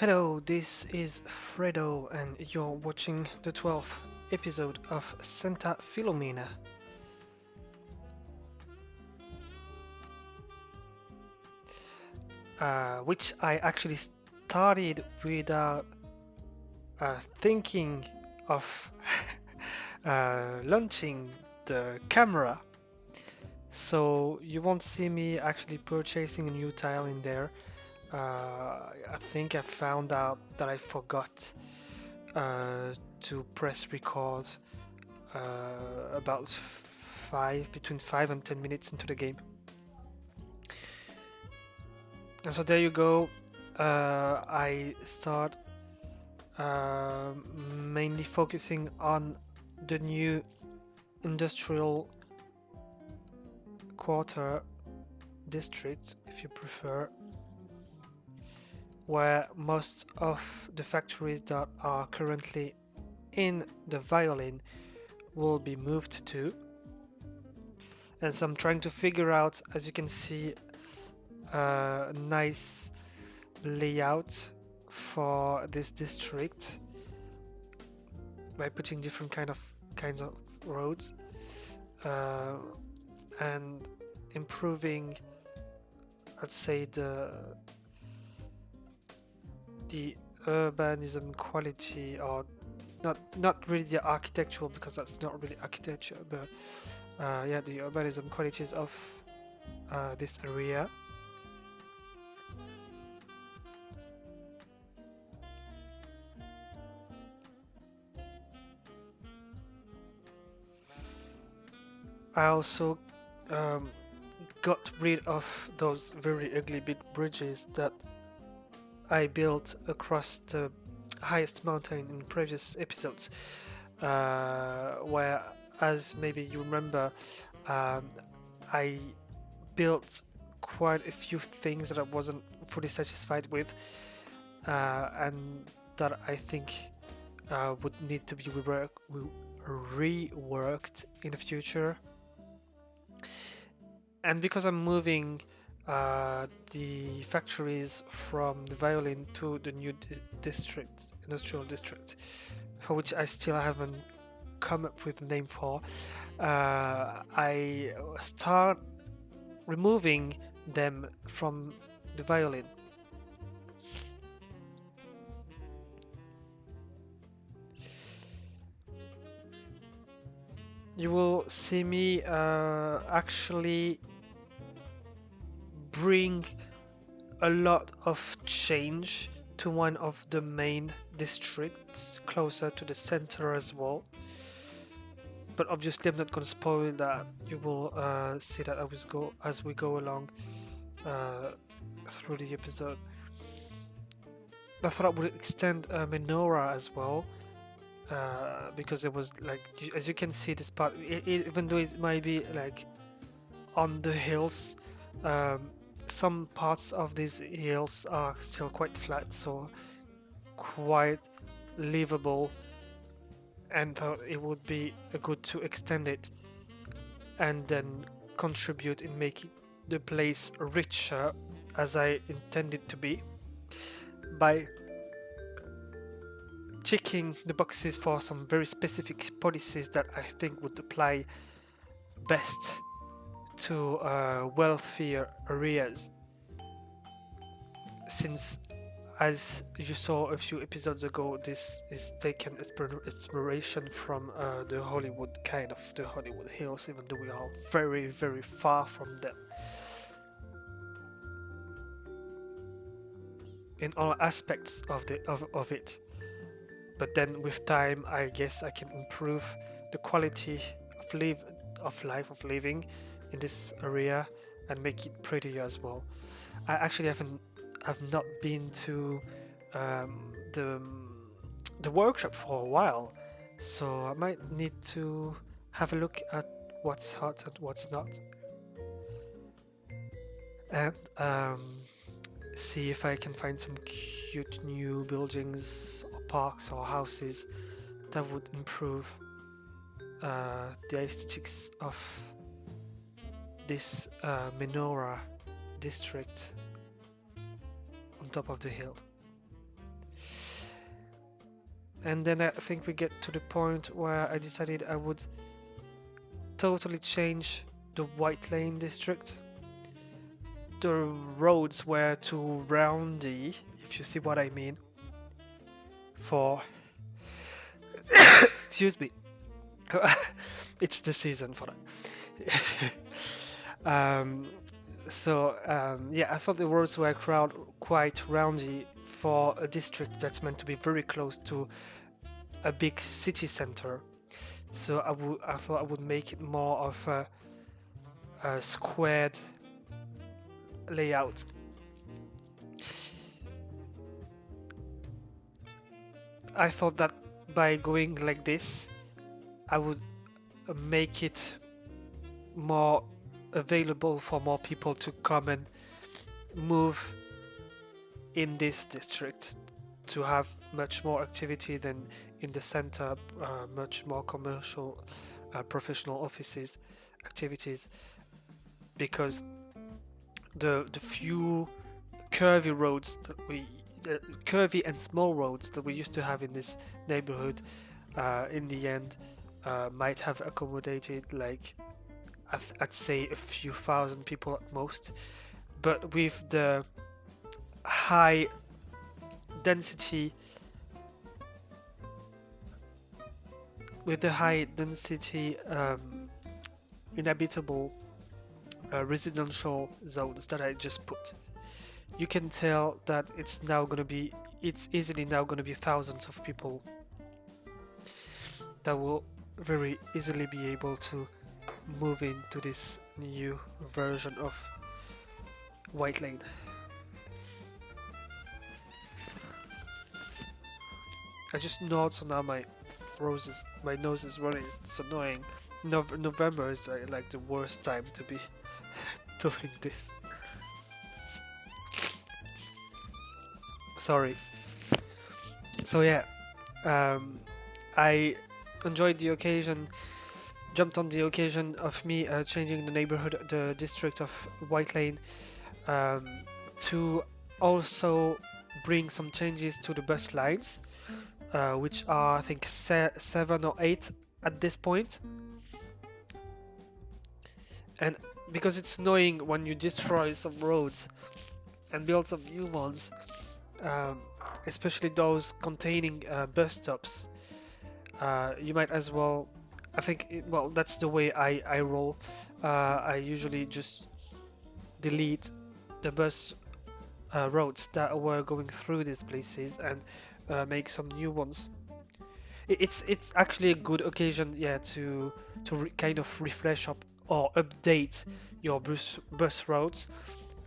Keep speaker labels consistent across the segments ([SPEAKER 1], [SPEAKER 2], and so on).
[SPEAKER 1] Hello, this is Fredo, and you're watching the 12th episode of Santa Filomena. Which I actually started without thinking of launching the camera. So you won't see me actually purchasing a new tile in there. I think I found out that I forgot to press record about between 5 and 10 minutes into the game. And so there you go. I start mainly focusing on the new industrial quarter district, if you prefer, where most of the factories that are currently in the Whitelane will be moved to. And so I'm trying to figure out, as you can see, a nice layout for this district by putting different kinds of roads and improving, let's say, the urbanism quality, or not really the architectural, because that's not really architecture, but yeah, the urbanism qualities of this area. I also got rid of those very ugly big bridges that I built across the highest mountain in previous episodes, where, as maybe you remember, I built quite a few things that I wasn't fully satisfied with, and that I think would need to be reworked in the future. And because I'm moving the factories from the Whitelane to the new industrial district, for which I still haven't come up with a name for, I start removing them from the Whitelane. You will see me actually bring a lot of change to one of the main districts closer to the center as well. But obviously I'm not going to spoil that. You will see that as we go along through the episode. I thought I would extend Menorah as well, because it was like, as you can see, this part, even though it might be like on the hills, some parts of these hills are still quite flat, so quite livable, and thought it would be good to extend it and then contribute in making the place richer, as I intended to be, by checking the boxes for some very specific policies that I think would apply best to wealthier areas. Since, as you saw a few episodes ago, this is taken inspiration from the Hollywood Hills, even though we are very, very far from them in all aspects of it. But then with time, I guess I can improve the quality of living in this area and make it prettier as well. I actually have not been to the workshop for a while, so I might need to have a look at what's hot and what's not, and see if I can find some cute new buildings or parks or houses that would improve the aesthetics of this Menorah district on top of the hill. And then I think we get to the point where I decided I would totally change the Whitelane district. The roads were too roundy, if you see what I mean. For excuse me, it's the season for that. um, yeah, I thought the roads were quite roundy for a district that's meant to be very close to a big city center. So I thought I would make it more of a squared layout. I thought that by going like this, I would make it more available for more people to come and move in this district, to have much more activity than in the center, much more commercial, professional offices activities, because the few curvy roads that curvy and small roads that we used to have in this neighborhood, in the end, might have accommodated, like, I'd say a few thousand people at most. But with the high density, inhabitable residential zones that I just put, you can tell that it's easily now gonna be thousands of people that will very easily be able to move into this new version of Whitelane. I just nod, so now my nose is running. It's annoying. November is like the worst time to be doing this. Sorry. So yeah, I enjoyed the occasion, jumped on the occasion of me changing the district of Whitelane, to also bring some changes to the bus lines, which are, I think, 7 or 8 at this point. And because it's annoying when you destroy some roads and build some new ones, especially those containing bus stops, you might as well, I think, well, that's the way I roll. I usually just delete the bus roads that were going through these places and make some new ones. It's actually a good occasion, yeah, to kind of refresh up or update your bus routes,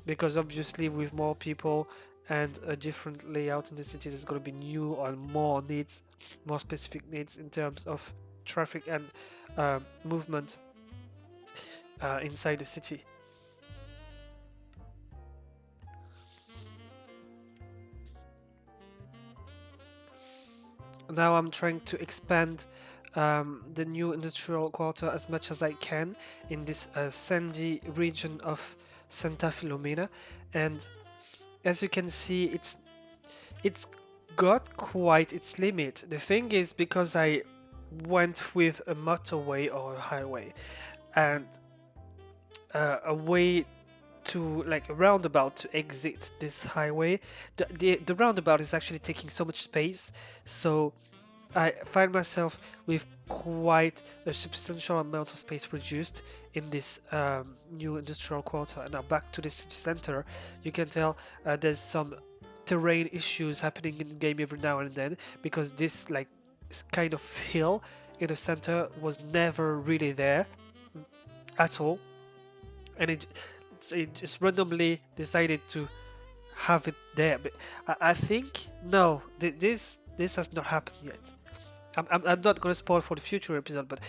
[SPEAKER 1] because obviously with more people and a different layout in the city, there's going to be new or more specific needs in terms of traffic and movement inside the city. Now I'm trying to expand the new industrial quarter as much as I can in this sandy region of Santa Filomena, and as you can see, it's got quite its limit. The thing is, because I went with a motorway or a highway and a way to, like, a roundabout to exit this highway, the roundabout is actually taking so much space, so I find myself with quite a substantial amount of space reduced in this new industrial quarter. And now back to the city center, you can tell there's some terrain issues happening in game every now and then, because this, like, kind of hill in the center was never really there at all, and it just randomly decided to have it there. But I think no, this has not happened yet. I'm not gonna spoil for the future episode, but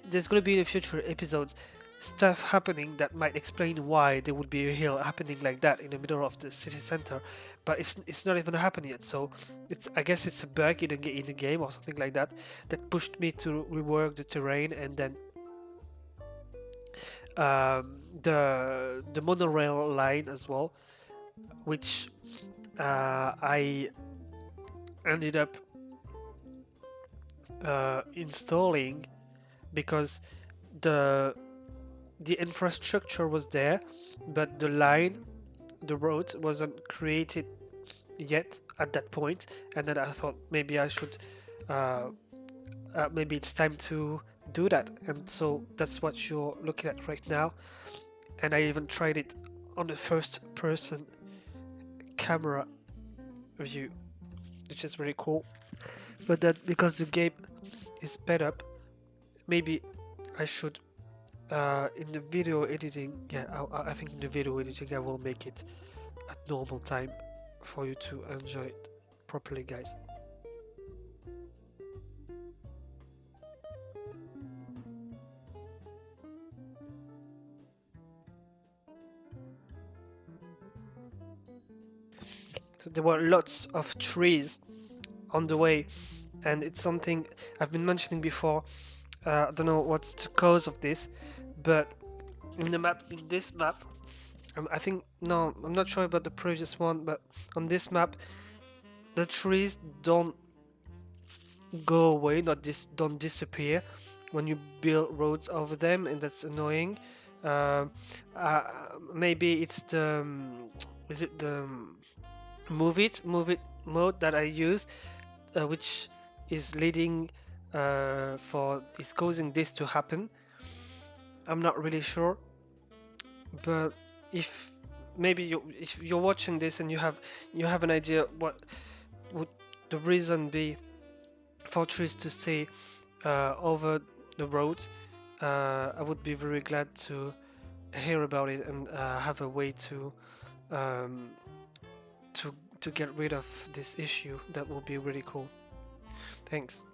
[SPEAKER 1] there's gonna be in the future episodes stuff happening that might explain why there would be a hill happening like that in the middle of the city center. But it's not even happened yet, so I guess it's a bug in the game or something like that pushed me to rework the terrain, and then the monorail line as well, which I ended up installing, because the the infrastructure was there, but the road wasn't created yet at that point. And then I thought maybe I should, uh, maybe it's time to do that. And so that's what you're looking at right now. And I even tried it on the first person camera view, which is very cool. But that because the game is sped up, maybe I should, in the video editing, yeah, I think in the video editing I will make it at normal time for you to enjoy it properly, guys. So there were lots of trees on the way, and it's something I've been mentioning before. I don't know what's the cause of this, but in this map, I think, no, I'm not sure about the previous one, but on this map, the trees don't go away, don't disappear when you build roads over them, and that's annoying. Uh, uh, Maybe it's the is it the move it mode that I use, which is leading, for is causing this to happen. I'm not really sure, but if maybe if you're watching this and you have an idea what would the reason be for trees to stay, over the road, I would be very glad to hear about it, and have a way um, to get rid of this issue. That will be really cool. Thanks.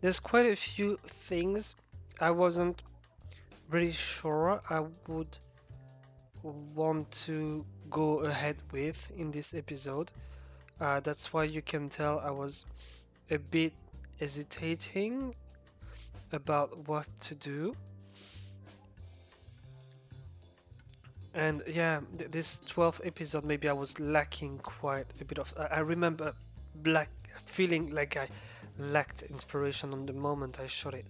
[SPEAKER 1] There's quite a few things I wasn't really sure I would want to go ahead with in this episode. That's why you can tell I was a bit hesitating about what to do. And yeah, this 12th episode, maybe I was lacking quite a bit of. I remember black feeling like I lacked inspiration on the moment I shot it.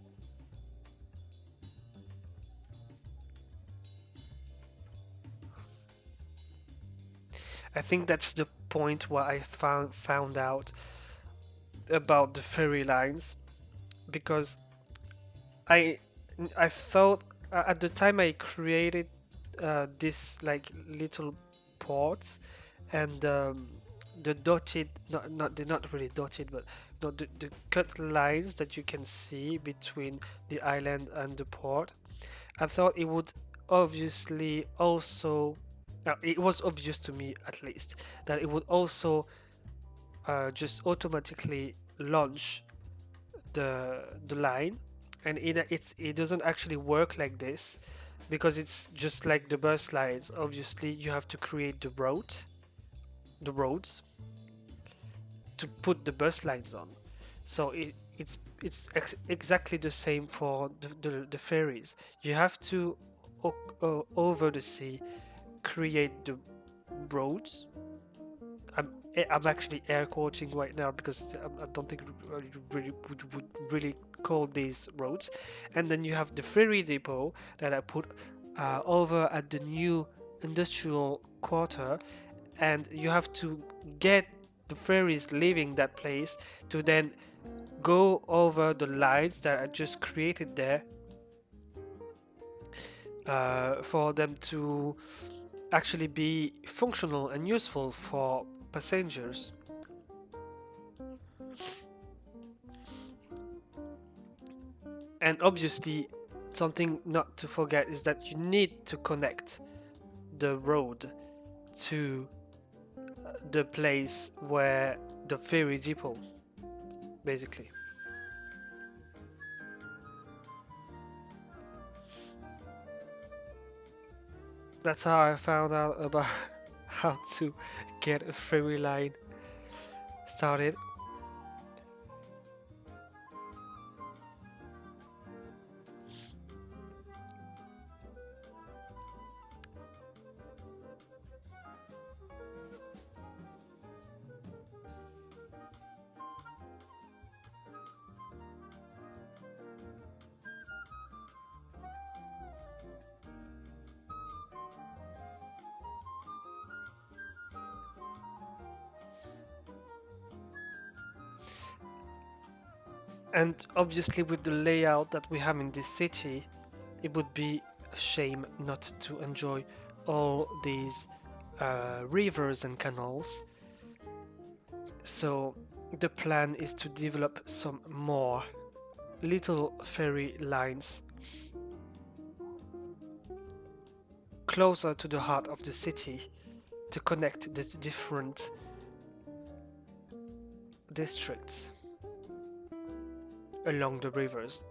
[SPEAKER 1] I think that's the point where I found out about the fairy lines, because I I thought, at the time I created, this like little ports, and the dotted, not they're not really dotted, but no, the cut lines that you can see between the island and the port. I thought it would obviously also, it was obvious to me at least, that it would also, just automatically launch the line, and it doesn't actually work like this, because it's just like the bus lines. Obviously, you have to create the roads to put the bus lines on. So exactly the same for the ferries. You have to, over the sea, create the roads. I'm actually air quoting right now, because I don't think you really would really call these roads. And then you have the ferry depot that I put, over at the new industrial quarter, and you have to get the ferries leaving that place to then go over the lines that I just created there, for them to actually be functional and useful for passengers. And obviously, something not to forget is that you need to connect the road to the place where the ferry depot, basically. That's how I found out about how to get a ferry line started. And obviously, with the layout that we have in this city, it would be a shame not to enjoy all these rivers and canals. So, the plan is to develop some more little ferry lines closer to the heart of the city to connect the different districts along the rivers.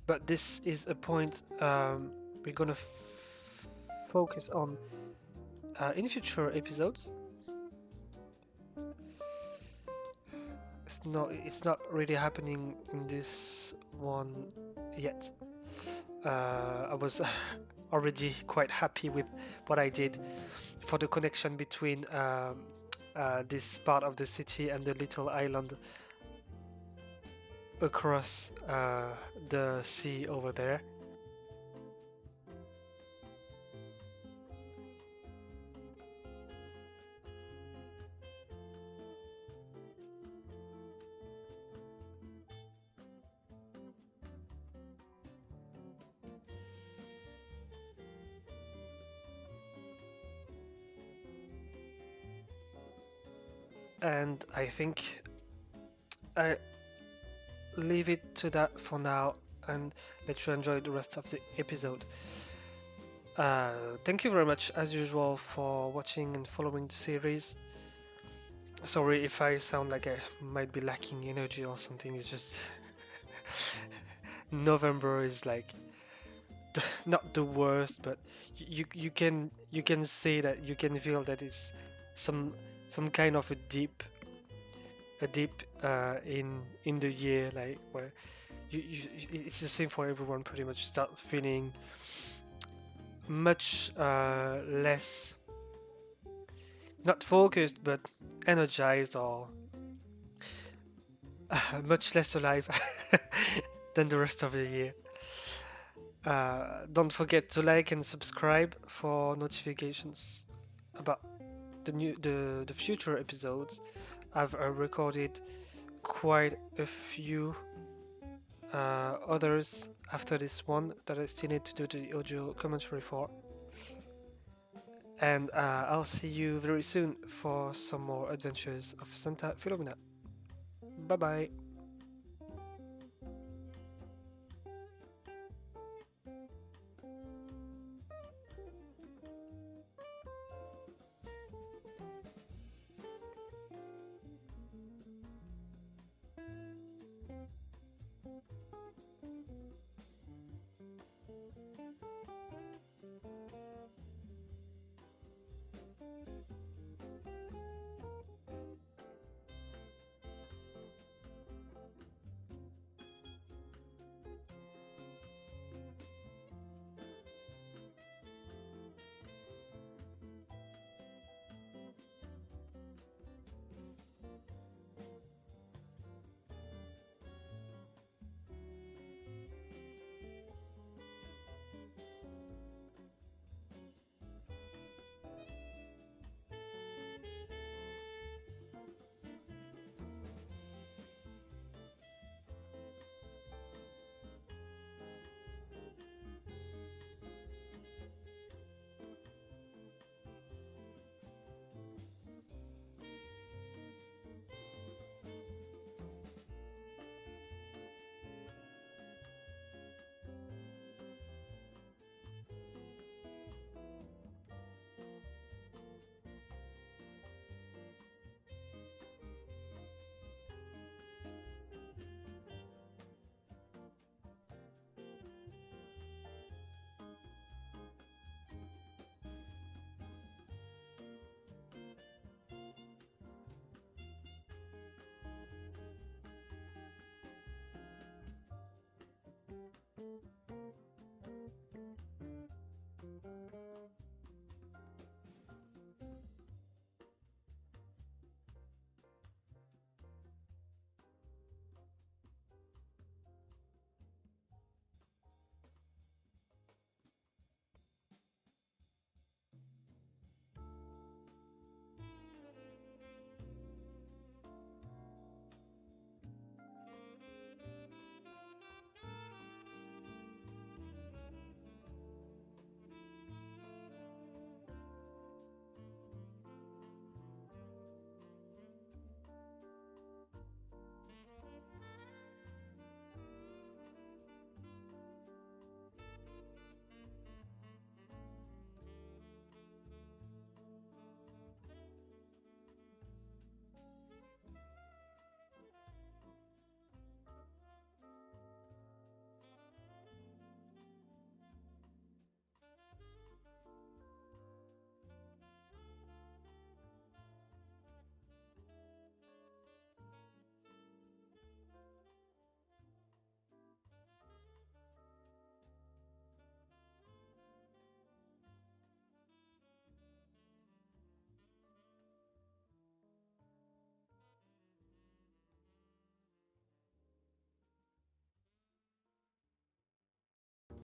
[SPEAKER 1] But this is a point we're gonna focus on in future episodes. It's not really happening in this one yet. I was already quite happy with what I did for the connection between this part of the city and the little island across the sea over there. And I think I leave it to that for now and let you enjoy the rest of the episode. Thank you very much, as usual, for watching and following the series. Sorry if I sound like I might be lacking energy or something. It's just November is like not the worst, but you can see that you can feel that it's some kind of a dip in the year, like where it's the same for everyone pretty much. Start feeling much less not focused but energized or much less alive than the rest of the year. Don't forget to like and subscribe for notifications about the future episodes. I've recorded quite a few others after this one that I still need to do the audio commentary for. And I'll see you very soon for some more adventures of Santa Filomena. Bye bye.